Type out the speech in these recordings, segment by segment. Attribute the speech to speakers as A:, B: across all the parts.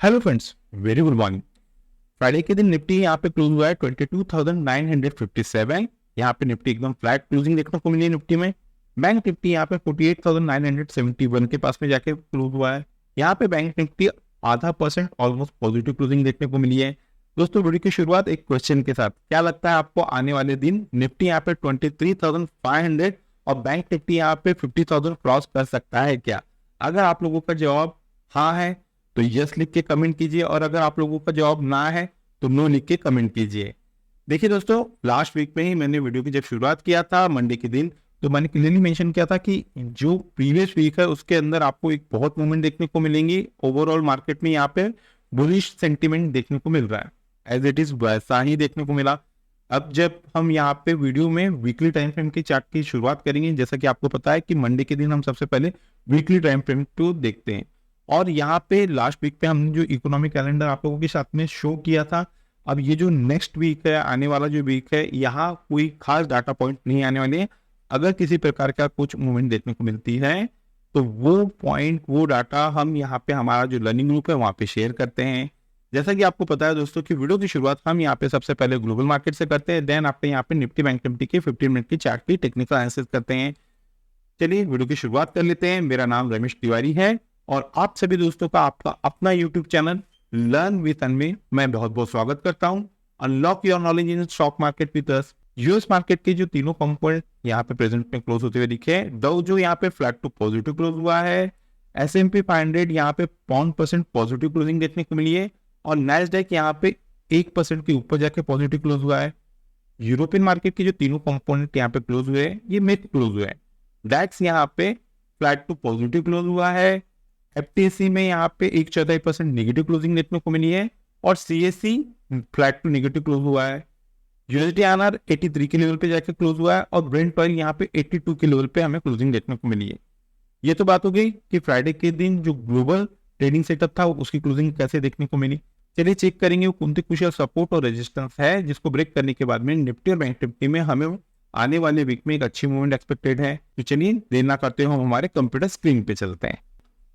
A: Hello friends, very good morning. Friday के दिन Nifty यहाँ पे क्लोज हुआ है 22,957। यहाँ पे निफ्टी एकदम फ्लैट क्लोजिंग देखने को मिली है। निफ्टी में बैंक निफ्टी यहाँ पे 48,971 के पास में जाके क्लोज हुआ है। यहाँ पे बैंक निफ्टी आधा परसेंट ऑलमोस्ट पॉजिटिव क्लोजिंग देखने को मिली है। दोस्तों, वीडियो की शुरुआत एक क्वेश्चन के साथ। क्या लगता है आपको आने वाले दिन निफ्टी यहाँ पे 23,500 और बैंक निफ्टी यहाँ पे 50,000 क्रॉस कर सकता है क्या? अगर आप लोगों का जवाब हाँ है तो यस लिख के कमेंट कीजिए, और अगर आप लोगों का जवाब ना है तो नो लिख के कमेंट कीजिए। देखिए दोस्तों, लास्ट वीक में ही मैंने वीडियो की जब शुरुआत किया था मंडे के दिन, तो मैंने क्लियरली मेंशन किया था कि जो प्रीवियस वीक है उसके अंदर आपको एक बहुत मूवमेंट देखने को मिलेंगी। ओवरऑल मार्केट में यहाँ पे बुलिश सेंटीमेंट देखने को मिल रहा है। एज इट इज वैसा ही देखने को मिला। अब जब हम यहाँ पे वीडियो में वीकली टाइम फ्रेम की चार्ट की शुरुआत करेंगे, जैसा कि आपको पता है कि मंडे के दिन हम सबसे पहले वीकली टाइम फ्रेम को देखते हैं। और यहाँ पे लास्ट वीक पे हमने जो इकोनॉमिक कैलेंडर आप लोगों के साथ में शो किया था, अब ये जो नेक्स्ट वीक है, आने वाला जो वीक है, यहाँ कोई खास डाटा पॉइंट नहीं आने वाले हैं। अगर किसी प्रकार का कुछ मूवमेंट देखने को मिलती है तो वो पॉइंट, वो डाटा हम यहाँ पे हमारा जो लर्निंग ग्रुप है वहाँ पे शेयर करते हैं। जैसा कि आपको पता है दोस्तों कि वीडियो की शुरुआत हम यहाँ पे सबसे पहले ग्लोबल मार्केट से करते हैं, देन आपके यहाँ पे निफ्टी बैंक निफ्टी की 15 मिनट की चार्ट की टेक्निकल एनालिसिस करते हैं। चलिए वीडियो की शुरुआत कर लेते हैं। मेरा नाम रमेश तिवारी है और आप सभी दोस्तों का आपका अपना यूट्यूब चैनल लर्न विद में मैं बहुत बहुत स्वागत करता हूं। Unlock your knowledge in stock market with us. US market के जो तीनों कंपोनेंट यहाँ पे प्रेजेंट में क्लोज होते हुए दिखे। डाउ जो यहाँ पे फ्लैट टू पॉजिटिव क्लोज हुआ है। S&P 500 यहाँ पे 0.5% पॉजिटिव क्लोजिंग देखने को मिली है और नैस्डैक यहाँ पे 1% के ऊपर जाके पॉजिटिव क्लोज हुआ है। यूरोपियन मार्केट के जो तीनों कंपोनेंट यहाँ पे क्लोज हुए हैं, ये मिक्स क्लोज हुए हैं। डैक्स यहाँ पे फ्लैट टू पॉजिटिव क्लोज हुआ है। एफटीसी में यहाँ पे 1/4% नेगेटिव क्लोजिंग देखने को मिली है और CSC flat to negative close हुआ है। यूएसडी आरआर 83 के लेवल पे जाकर क्लोज हुआ है और ब्रेंट ऑयल यहाँ पे 82 के लेवल पे हमें क्लोजिंग देखने को मिली है। ये तो बात हो गई कि फ्राइडे के दिन जो ग्लोबल ट्रेडिंग सेटअप था उसकी क्लोजिंग कैसे देखने को मिली। चलिए चेक करेंगे वो कौन सी कुछ सपोर्ट और रेजिस्टेंस है जिसको ब्रेक करने के बाद में निफ्टी और बैंक निफ्टी में हमें आने वाले वीक में एक अच्छी मूवमेंट एक्सपेक्टेड है। तो चलिए देर ना करते हुए हम हमारे कंप्यूटर स्क्रीन पे चलते हैं।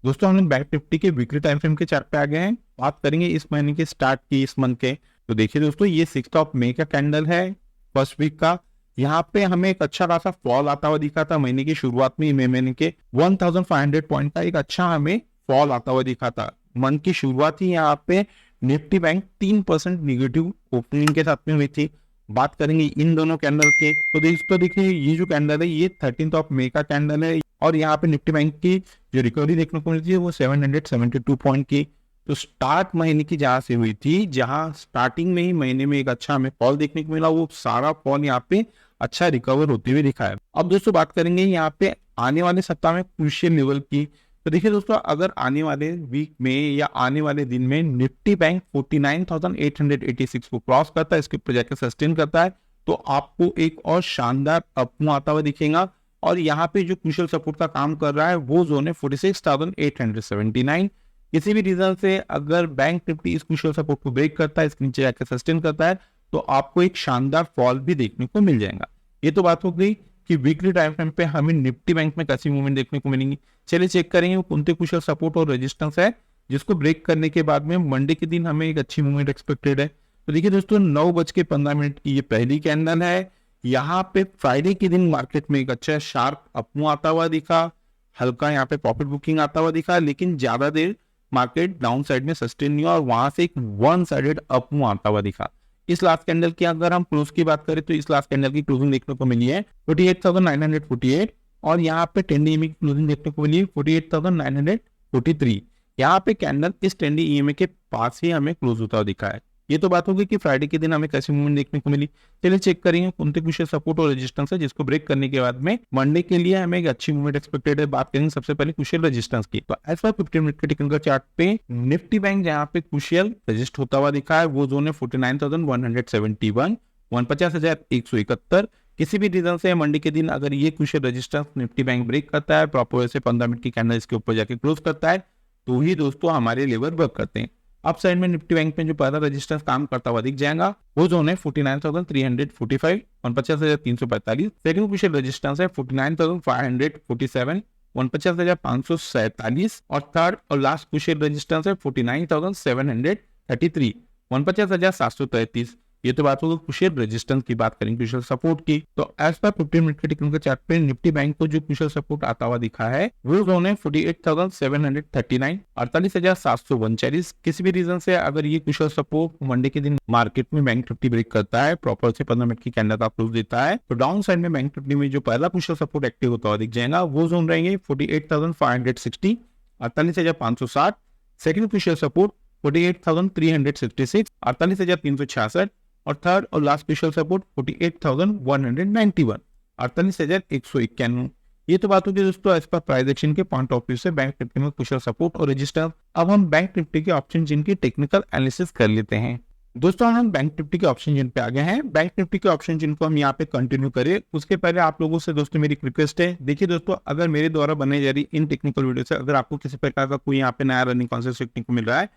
A: दोस्तों, हम लोग बैंक निफ्टी के वीकली टाइम फ्रेम के चार्ट पे आ गए हैं। बात करेंगे इस महीने के स्टार्ट की, इस मंथ के। तो देखिए दोस्तों, ये 6 मई का कैंडल है, फर्स्ट वीक का। यहाँ पे हमें एक अच्छा खासा फॉल आता हुआ दिखा था महीने की शुरुआत में। मई महीने के 1500 पॉइंट का एक अच्छा हमें फॉल आता हुआ दिखा था। मंथ की शुरुआत ही यहाँ पे निफ्टी बैंक 3% निगेटिव ओपनिंग के साथ में हुई थी। बात करेंगे इन दोनों कैंडल के, तो देखिए ये जो कैंडल है ये 13 मई का कैंडल है और यहाँ पे निफ्टी बैंक की जो रिकवरी देखने को मिलती है वो 772 पॉइंट की। तो स्टार्ट महीने की जहां से हुई थी, जहां स्टार्टिंग में ही महीने में एक अच्छा हमें फॉल देखने को मिला, वो सारा फॉल यहाँ पे अच्छा रिकवर होते हुए दिखा है। अब दोस्तों बात करेंगे यहाँ पे आने वाले सप्ताह में क्रूशियल लेवल की। तो देखिए दोस्तों, अगर आने वाले वीक में या आने वाले दिन में निफ्टी बैंक 49,886 को क्रॉस करता है, इसके ऊपर जाकर सस्टेन करता है, तो आपको एक और शानदार अपमूव आता हुआ दिखेगा। और यहाँ पे जो क्रूशियल सपोर्ट का काम कर रहा है वो जोन है 46,879। किसी भी रीजन से अगर बैंक निफ्टी इस क्रूशियल सपोर्ट को ब्रेक करता है, इसके नीचे जाकर सस्टेन करता है, तो आपको एक शानदार फॉल भी देखने को मिल जाएगा। ये तो बात हो गई कि वीकली टाइम फ्रेम पे हमें निफ्टी बैंक में कैसी मूवमेंट देखने को मिलेंगी। चलिए चेक करेंगे वो कौन से क्रूशियल सपोर्ट और रेजिस्टेंस है जिसको ब्रेक करने के बाद में मंडे के दिन हमें एक अच्छी मूवमेंट एक्सपेक्टेड है। तो देखिए दोस्तों, 9:15 की ये पहली कैंडल है। यहाँ पे फ्राइडे के दिन मार्केट में एक अच्छा शार्प अपमूव आता हुआ दिखा, हल्का यहाँ पे प्रॉफिट बुकिंग आता हुआ दिखा, लेकिन ज्यादा देर मार्केट डाउन साइड में सस्टेन नहीं हुआ और वहां से एक वन साइडेड अपमूव आता हुआ दिखा। इस लास्ट कैंडल की अगर हम क्लोज की बात करें तो इस लास्ट कैंडल की क्लोजिंग देखने को मिली है 48,948 और यहाँ पे 10 डे की क्लोजिंग देखने को मिली है 48,943। यहाँ पे कैंडल इस 10 डे ईएमए के पास ही हमें क्लोज होता हुआ दिखा है। ये तो बात होगी कि फ्राइडे के दिन हमें कैसी मूवमेंट देखने को मिली। चलिए चेक करेंगे कौन से कुछ सपोर्ट और रेजिस्टेंस है जिसको ब्रेक करने के बाद में मंडे के लिए हमें एक अच्छी मूवमेंट एक्सपेक्टेड है। बात करेंगे सबसे पहले क्रूशियल रेजिस्टेंस की। तो एज पर 15 मिनट के टेक्निकल चार्ट पे निफ्टी बैंक जहां पे क्रूशियल रेजिस्ट होता हुआ दिखा है वो जोन है 49,171, 49,171। किसी भी रीजन से मंडे के दिन अगर ये crucial resistance Nifty bank break करता है, प्रॉपर से 15 मिनट की कैंडल इसके ऊपर जाके क्लोज करता है, तो ही दोस्तों हमारे लेवल वर्क करते हैं। अप साइड में निफ्टी बैंक में जो पहला रेजिस्टेंस काम करता हुआ दिख जाएगा वो जोन है 49,345, 49,345। सेकंड क्रूशियल रेजिस्टेंस है 49,547, 49,547 और थर्ड और लास्ट क्रूशियल रेजिस्टेंस है 49,733, 49,733। ये तो बात होगी क्रूशियल रेजिस्टेंस की। बात करेंगे क्रूशियल सपोर्ट की, तो एज पर 15 मिनट के टेक्निकल चार्ट पे निफ्टी बैंक को जो क्रूशियल सपोर्ट आता हुआ दिखा है वो जोन है 48,739, 48,739। किसी भी रीजन से अगर ये क्रूशियल सपोर्ट मंडे के दिन मार्केट में बैंक निफ्टी ब्रेक करता है, प्रॉपर से 15 मिनट की कैंडल का क्लोज देता है, तो डाउन साइड में बैंक निफ्टी में जो पहला क्रूशियल सपोर्ट एक्टिव होता हुआ दिख जाएगा वो जोन रहेंगे 48,560, 48,560। सेकंड क्रूशियल सपोर्ट 48,366, 48,366 और थर्ड और लास्ट क्रूशियल सपोर्ट 48,191, 48,191। ये तो बात होगी दोस्तों एज पर प्राइस एक्शन के पॉइंट ऑफ व्यू से बैंक निफ्टी में क्रूशियल सपोर्ट और रेजिस्टेंस। अब हम बैंक निफ्टी के ऑप्शन जिन की टेक्निकल एनालिसिस कर लेते हैं। दोस्तों हम बैंक निफ्टी के ऑप्शन जिन पे आ गए हैं। बैंक निफ्टी के ऑप्शन जिन को हम यहाँ पे कंटिन्यू करें उसके पहले आप लोगों से दोस्तों मेरी रिक्वेस्ट है, देखिए दोस्तों अगर मेरे द्वारा बनाई जा रही इन टेक्निकल वीडियो से अगर आपको किसी प्रकार का कोई यहाँ पे नया रनिंग कॉन्सेप्ट सीखने को मिल रहा है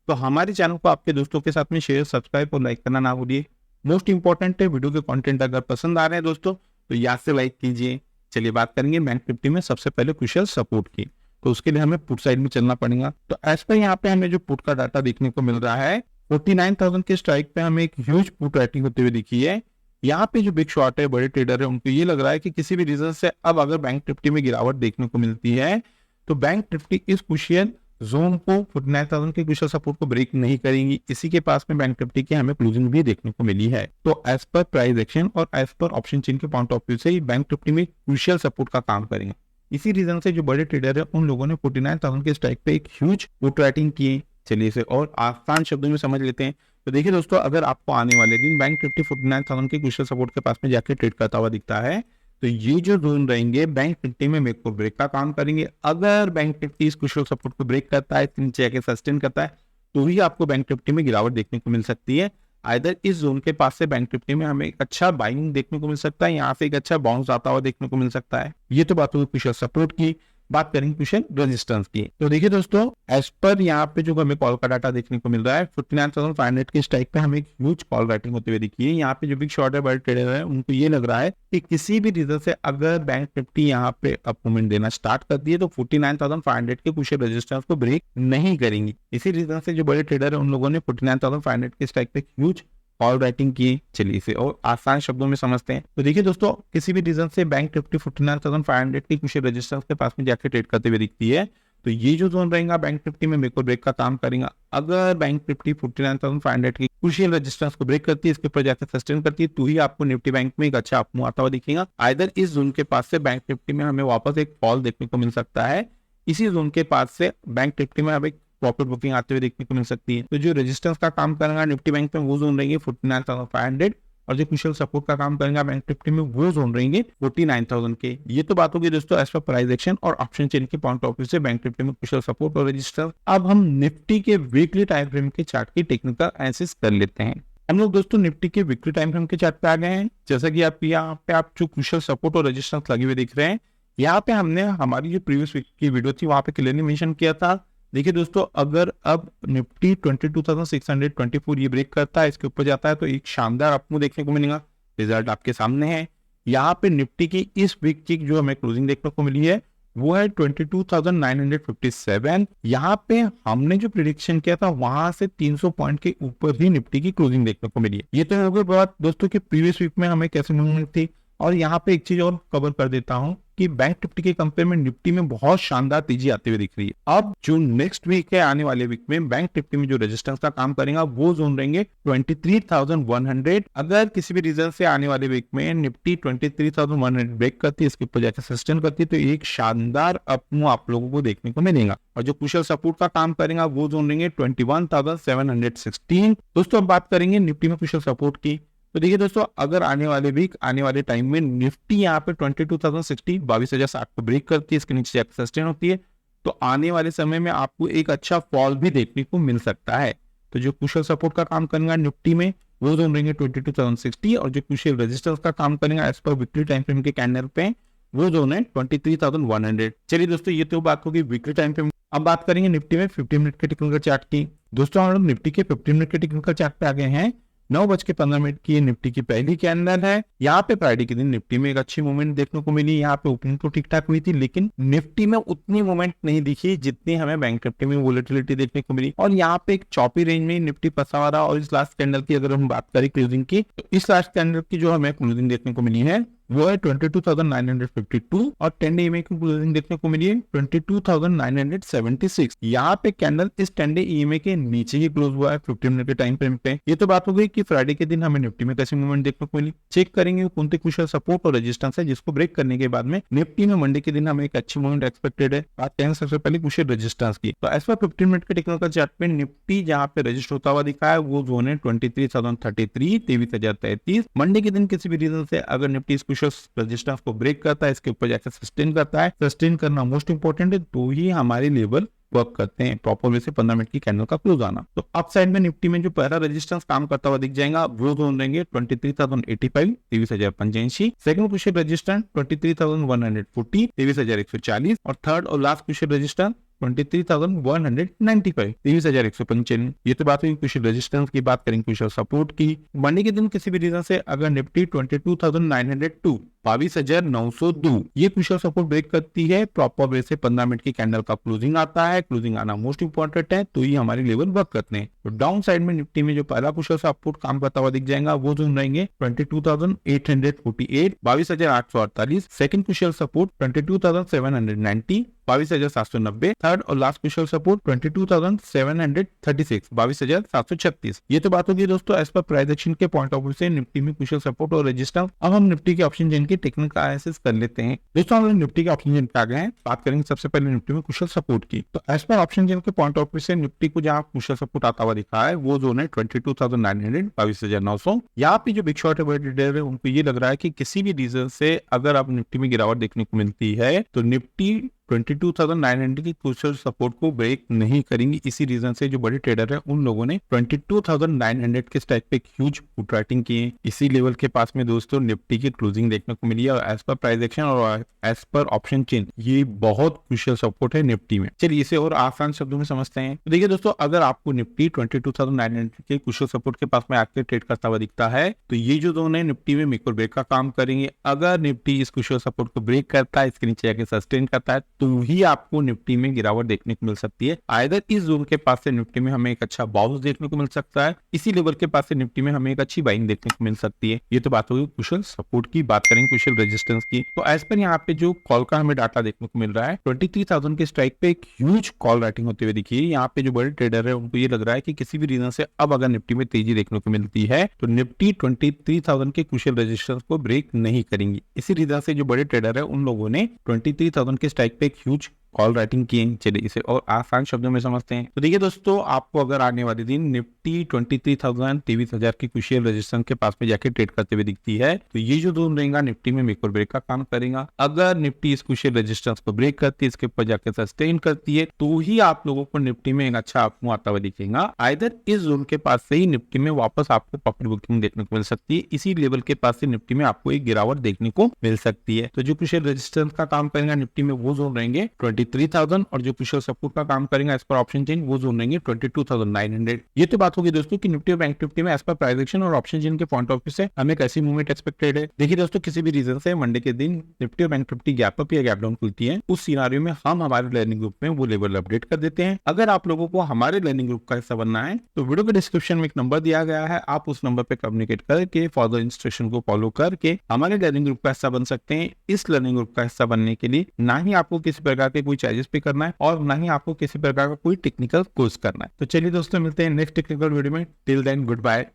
A: तो हमारे चैनल को आपके दोस्तों के साथ में शेयर, सब्सक्राइब और लाइक करना ना भूलिए। मोस्ट इंपॉर्टेंट है, वीडियो के कंटेंट अगर पसंद आ रहे हैं दोस्तों तो याद से लाइक कीजिए। चलिए बात करेंगे बैंक निफ्टी में सबसे पहले क्रूशियल सपोर्ट की, तो उसके लिए हमें पुट साइड में चलना पड़ेगा। तो एज पर यहाँ पे हमें जो पुट का डाटा देखने को मिल रहा है 49,000 के स्ट्राइक पे हमें एक ह्यूज पुट राइटिंग होते हुए दिखी है। यहाँ पे जो बिग शॉट है, बड़े ट्रेडर है, उनको ये लग रहा है कि किसी भी रीजन से अब अगर बैंक निफ्टी में गिरावट देखने को मिलती है तो बैंक निफ्टी इस क्रूशियल जोन को 49,000 के क्रूशियल सपोर्ट को ब्रेक नहीं करेंगी। इसी के पास में बैंक निफ्टी के हमें क्लोजिंग भी देखने को मिली है। तो एज पर प्राइस एक्शन और एज पर ऑप्शन चेन के पॉइंट ऑफ व्यू से बैंक निफ्टी में क्रूशियल सपोर्ट का काम करेंगे। इसी रीजन से जो बड़े ट्रेडर है उन लोगों ने 49,000 के स्ट्राइक पे एक ह्यूज पुट राइटिंग की। चलिए इसे और आसान शब्दों में समझ लेते हैं। तो देखिए दोस्तों अगर आपको आने वाले दिन बैंक निफ्टी 49,000 के क्रूशियल सपोर्ट के पास में जाके ट्रेड करता हुआ दिखता है तो ये जो जोन रहेंगे बैंक निफ्टी में मेक और ब्रेक का काम करेंगे। अगर बैंक निफ्टी इस क्रूशियल सपोर्ट को ब्रेक करता है, नीचे आके सस्टेन करता है तो ही आपको बैंक निफ्टी में गिरावट देखने को मिल सकती है। आइदर इस जोन के पास से बैंक निफ्टी में हमें एक अच्छा बाइंग देखने को मिल सकता है, यहाँ से एक अच्छा बाउंस आता हुआ देखने को मिल सकता है। ये तो बात होगी क्रूशियल सपोर्ट की। बात करेंगे क्रूशियल रेजिस्टेंस की, तो देखिए दोस्तों एज पर यहाँ पे जो हमें कॉल का डाटा देखने को मिल रहा है 49,500 के स्ट्राइक पे हमें एक ह्यूज कॉल राइटिंग होते हुए दिखी है। यहाँ पे जो बिग शॉट है, बड़े ट्रेडर है, उनको ये लग रहा है कि किसी भी रीजन से अगर बैंक निफ्टी यहाँ पे अप मूवमेंट देना स्टार्ट कर दिए तो 49,500 के क्रूशियल रेजिस्टेंस को ब्रेक नहीं करेंगी। इसी रीजन से जो बड़े ट्रेडर है उन लोगों ने 49,500 के स्ट्राइक पे ह्यूज कॉल राइटिंग की। चलिए इसे और आसान शब्दों में समझते हैं। तो देखिए दोस्तों किसी भी रीजन से बैंक निफ्टी 49,500 की क्रूशियल रेजिस्टेंस के पास में जाके ट्रेड करते हुए दिखती है तो ये जो जोन रहेगा बैंक निफ्टी में मेक और ब्रेक का काम करेगा। अगर बैंक निफ्टी 49,500 की क्रूशियल रेजिस्टेंस को ब्रेक करती है, इसके ऊपर जाकर सस्टेन करती है तो ही आपको निफ्टी बैंक में एक अच्छा अपमूव आता हुआ दिखेगा। आइदर इस जोन के पास से बैंक निफ्टी में हमें वापस एक फॉल देखने को मिल सकता है, इसी जोन के पास से बैंक निफ्टी में हमें प्रॉफिट बुकिंग आते हुए देखने को मिल सकती है। तो जो रेजिस्टेंस का काम करेगा निफ्टी बैंक में वो जोन रहेंगे 49,500 और जो क्रूशियल सपोर्ट का काम करेगा बैंक निफ्टी में वो जोन रहेंगे 49,000 के। ये तो बात होगी दोस्तों एज पर प्राइस एक्शन और ऑप्शन चेन के पॉइंट ऑफ व्यू से बैंक निफ्टी में क्रूशियल सपोर्ट और रेजिस्टेंस। अब हम निफ्टी के वीकली टाइम फ्रेम के चार्ट की टेक्निकल एनालिसिस कर लेते हैं। हम लोग दोस्तों निफ्टी के वीकली टाइम फ्रेम के चार्ट पे आ गए हैं। जैसा कि आप यहाँ पे आप जो क्रूशियल सपोर्ट और रेजिस्टेंस लगे हुए दिख रहे हैं, यहाँ पे हमने हमारी जो प्रीवियस वीक की वीडियो थी वहां पे क्लियरली मेंशन किया था। देखिए दोस्तों अगर अब निफ्टी 22,624 ये ब्रेक करता है, इसके ऊपर जाता है तो एक शानदार अपमूव देखने को मिलेगा। रिजल्ट आपके सामने है। यहाँ पे निफ्टी की इस वीक की जो हमें क्लोजिंग देखने को मिली है वो है 22,957। यहाँ पे हमने जो प्रिडिक्शन किया था वहां से 300 पॉइंट के ऊपर ही निफ्टी की क्लोजिंग देखने को मिली है। ये तो हो गई बात दोस्तों कि प्रीवियस वीक में हमें कैसे मूवमेंट थी। और यहाँ पे एक चीज और कवर कर देता हूँ कि बैंक निफ्टी के कंपेयर में निफ्टी में बहुत शानदार तेजी आते हुए दिख रही है। अब जो नेक्स्ट वीक है, आने वाले वीक में बैंक निफ्टी में जो रेजिस्टेंस का काम करेगा वो जोन रहेंगे 23,100। अगर किसी भी रीजन से आने वाले वीक में निफ्टी 23,100 ब्रेक करती है, इसके ऊपर जाकर सस्टेन करती है तो एक शानदार अपमूव आप लोगों को देखने को मिलेगा। और जो क्रूशियल सपोर्ट का काम करेगा वो जोन रहेंगे 21,716। दोस्तों अब बात करेंगे निफ्टी में क्रूशियल सपोर्ट की। तो देखिए दोस्तों अगर आने वाले वीक आने वाले टाइम में निफ्टी यहाँ पे 22,060 22,060 को ब्रेक करती है, इसके नीचे जाकर सस्टेन होती है तो आने वाले समय में आपको एक अच्छा फॉल भी देखने को मिल सकता है। तो जो क्रूशियल सपोर्ट का काम करेगा निफ्टी में वो जोन रहेंगे 22,060 और जो क्रूशियल रेजिस्टेंस का काम करेगा as per weekly time frame के कैंडल पे वो जोन है 23,100। चलिए दोस्तों ये तो बात होगी वीकली टाइम फ्रेम। अब बात करेंगे निफ्टी में 15 मिनट के टेक्निकल चार्ट की। दोस्तों हम लोग निफ्टी के 15 मिनट के टेक्निकल चार्ट पे आ गए हैं। 9:15 की ये निफ्टी की पहली कैंडल है। यहाँ पे फ्राइडे के दिन निफ्टी में एक अच्छी मूवमेंट देखने को मिली। यहाँ पे ओपनिंग तो ठीक ठाक हुई थी, लेकिन निफ्टी में उतनी मूवमेंट नहीं दिखी जितनी हमें बैंक निफ्टी में वोलेटिलिटी देखने को मिली। और यहाँ पे एक चौपी रेंज में निफ्टी फंसा हुआ रहा। और इस लास्ट कैंडल की अगर हम बात करें क्लोजिंग की, तो इस लास्ट कैंडल की जो हमें क्लोजिंग देखने को मिली है वो है 22,952 और 10 डे ईएमए की क्लोजिंग देखने को मिली है 22,976। यहाँ पे कैंडल इस 10 डे ईएमए के नीचे ही क्लोज हुआ है 15 मिनट के टाइम फ्रेम पे। ये तो बात हो गई कि फ्राइडे के दिन हमें निफ्टी में कैसी मूवमेंट देखने को मिली। चेक करेंगे कौन से क्रूशियल सपोर्ट और रेजिस्टेंस है जिसको ब्रेक करने के बाद में निफ्टी में मंडे के दिन हमें एक अच्छी मूवमेंट एक्सपेक्टेड है। बात करेंगे सबसे पहले क्रूशियल रेजिस्टेंस की, तो एज पर 15 मिनट के टेक्निकल चार्ट पे निफ्टी जहाँ पे रजिस्टर होता हुआ दिखा है वो जोन है 23,033, 23,033। मंडे के दिन किसी भी रीजन से अगर निफ्टी इस क्रूशियल रेजिस्टेंस को ब्रेक करता है, इसके ऊपर जाकर सस्टेन करता है, सस्टेन करना मोस्ट इंपोर्टेंट है, तो ही हमारे लेवल वर्क करते हैं प्रॉपर वे से 15 मिनट की कैंडल का क्लोज आना। तो अप साइड में निफ्टी में जो पहला रेजिस्टेंस काम करता हुआ दिख जाएगा वो जोन रहेंगे 23,085, 23,085। सेकंड क्रूशियल रेजिस्टेंस 23,140, 23,140 और थर्ड और लास्ट क्रूशियल रेजिस्टेंस 23,195, 23,195। ये तो बात हुई क्रूशियल रेजिस्टेंस की। बात करेंगे क्रूशियल सपोर्ट की। मंडे के दिन किसी भी रीजन से अगर निफ्टी 22,902, 22,902 ये क्रूशियल सपोर्ट ब्रेक करती है, प्रॉपर वे से 15 मिनट की कैंडल का क्लोजिंग आता है, क्लोजिंग आना मोस्ट इंपॉर्टेंट है, तो ये हमारी लेवल वर्क करते हैं। तो डाउन साइड में निफ्टी में जो पहला क्रूशियल सपोर्ट काम करता हुआ दिख जाएगा वो जोन रहेंगे 22,848, 22,848। Second crucial support 22,790, 22,790। थर्ड और लास्ट क्रूशियल सपोर्ट 22,736, 22,736। ये तो बात होगी दोस्तों एज पर प्राइस एक्शन के पॉइंट ऑफ व्यू से निफ्टी में क्रूशियल सपोर्ट और रेजिस्टेंस। अब हम निफ्टी के ऑप्शन चेन की टेक्निकल एनालिसिस कर लेते हैं। दोस्तों हम निफ्टी के ऑप्शन चेन पे आ गए हैं। बात करेंगे सबसे पहले निफ्टी में क्रूशियल सपोर्ट की। तो एज पर ऑप्शन चेन के पॉइंट ऑफ व्यू से निफ्टी को जहाँ क्रूशियल सपोर्ट आता हुआ दिखा है वो जोन है 22,900, 22,900। यहाँ पे जो बिग शॉर्ट है ट्रेडर है उनको ये लग रहा है कि किसी भी रीजन से अगर आप निफ्टी में गिरावट देखने को मिलती है तो निफ्टी 22,900 की क्रूशियल सपोर्ट को ब्रेक नहीं करेंगी। इसी रीजन से जो बड़े ट्रेडर है उन लोगों ने 22,900 के स्ट्राइक पे एक ह्यूज पुट राइटिंग की है। इसी लेवल के पास में दोस्तों निफ्टी की क्लोजिंग देखने को मिली है और एज पर प्राइस एक्शन और एज पर ऑप्शन चेन ये बहुत क्रूशियल सपोर्ट है निफ्टी में। चलिए इसे और आसान शब्दों में समझते हैं। तो देखिए दोस्तों अगर आपको निफ्टी 22,900 के क्रूशियल सपोर्ट के पास में आके ट्रेड करता हुआ दिखता है तो ये जो जोन है निफ्टी में मेक और ब्रेक का काम करेंगे। अगर निफ्टी इस क्रूशियल सपोर्ट को ब्रेक करता है, इसके नीचे जाके सस्टेन करता है, तो ही आपको निफ्टी में गिरावट देखने को मिल सकती है। आइदर इस जोन के पास से निफ्टी में हमें एक अच्छा बाउंस देखने को मिल सकता है, इसी लेवल के पास से निफ्टी में हमें एक अच्छी बाइंग देखने को मिल सकती है। ये तो बात होगी क्रूशियल सपोर्ट की। बात करेंगे क्रूशियल रेजिस्टेंस की। तो एज पर यहाँ पे जो कॉल का हमें डाटा देखने को मिल रहा है 23,000 के स्ट्राइक पे एक ह्यूज कॉल राइटिंग होते हुए दिखी है। यहाँ पे जो बड़े ट्रेडर है उनको ये लग रहा है कि किसी भी रीजन से अब अगर निफ्टी में तेजी देखने को मिलती है तो निफ्टी 23,000 के क्रूशियल रेजिस्टेंस को ब्रेक नहीं करेंगी। इसी रीजन से जो बड़े ट्रेडर है उन लोगों ने 23,000 के स्ट्राइक पे एक ह्यूज कॉल राइटिंग की। चलिए इसे और आसान शब्दों में समझते हैं। तो देखिए दोस्तों आपको अगर आने वाले दिन निफ्टी 23,000, 23,000 की क्रूशियल रेजिस्टेंस के पास में जाके ट्रेड करते हुए दिखती है तो ये जो जोन रहेगा निफ्टी में मेक और ब्रेक का काम करेगा। अगर निफ्टी इस क्रूशियल रेजिस्टेंस को ब्रेक करती है, इसके ऊपर जाके सस्टेन करती है, तो ही आप लोगों को निफ्टी में एक अच्छा अपमूव आता हुआ दिखेगा। आइदर इस जोन के पास से ही निफ्टी में वापस आपको प्रॉफिट बुकिंग देखने को मिल सकती है, इसी लेवल के पास से निफ्टी में आपको एक गिरावट देखने को मिल सकती है। तो जो क्रूशियल रेजिस्टेंस का काम करेगा निफ्टी में वो जोन रहेंगे 23,000 और जो क्रूशियल सपोर्ट का काम करेंगे एज पर ऑप्शन चेन वो जोन रहेंगे 22,900। ये तो बात होगी दोस्तों कि निफ्टी और बैंक निफ्टी में एज पर प्राइस एक्शन और ऑप्शन चेन के पॉइंट ऑफ व्यू से हमें कैसी मूवमेंट एक्सपेक्टेड है। देखिए दोस्तों किसी भी रीजन से मंडे के दिन निफ्टी और बैंक निफ्टी गैप अप या गैप डाउन खुलती है, उस सिनारियो में हम हमारे लर्निंग ग्रुप में वो लेवल अपडेट कर देते हैं। अगर आप लोगों को हमारे लर्निंग ग्रुप का हिस्सा बनना है तो वीडियो के डिस्क्रिप्शन में एक नंबर दिया गया है, आप उस नंबर पे कम्युनिकेट करके फर्दर इंस्ट्रक्शन को फॉलो करके हमारे लर्निंग ग्रुप का हिस्सा बन सकते हैं। इस लर्निंग ग्रुप का हिस्सा बनने के लिए ना ही आपको किसी प्रकार के कोई चार्जेस पे करना है और ना ही आपको किसी प्रकार का कोई टेक्निकल कोर्स करना है। तो चलिए दोस्तों मिलते हैं नेक्स्ट टेक्निकल वीडियो में। Till then good bye.